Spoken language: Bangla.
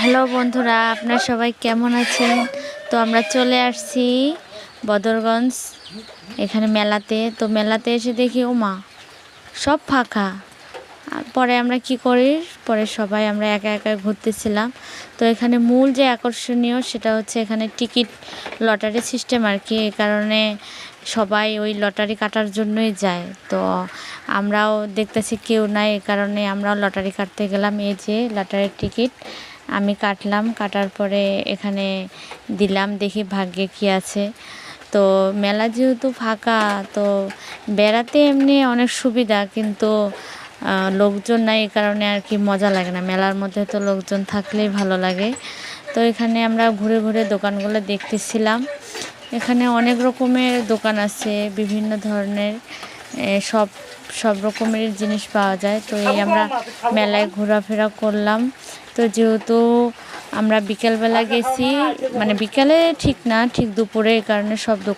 হ্যালো বন্ধুরা, আপনারা সবাই কেমন আছেন? তো আমরা চলে আসছি বদরগঞ্জ এখানে মেলাতে। তো মেলাতে এসে দেখি ওমা সব ফাঁকা। পরে আমরা কি করি, পরে সবাই আমরা একা একা ঘুরতেছিলাম। তো এখানে মূল যে আকর্ষণীয় সেটা হচ্ছে এখানে টিকিট লটারি সিস্টেম আর কি। এই কারণে সবাই ওই লটারি কাটার জন্যই যায়। তো আমরাও দেখতেছি কেউ নাই, এই কারণে আমরাও লটারি কাটতে গেলাম। এই যে লটারির টিকিট আমি কাটলাম, কাটার পরে এখানে দিলাম, দেখি ভাগ্যে কী আছে। তো মেলা যেহেতু ফাঁকা, তো বেড়াতে এমনি অনেক সুবিধা, কিন্তু লোকজন নাই, এই কারণে আর কি মজা লাগে না। মেলার মধ্যে তো লোকজন থাকলেই ভালো লাগে। তো এখানে আমরা ঘুরে ঘুরে দোকানগুলো দেখতেছিলাম। এখানে অনেক রকমের দোকান আছে, বিভিন্ন ধরনের সব সব রকমের জিনিস পাওয়া যায়। তো এই আমরা মেলায় ঘোরাফেরা করলাম। তো যেহেতু আমরা বিকেলবেলা গেছি, মানে বিকেলে ঠিক না, ঠিক দুপুরে, এই কারণে সব দোকান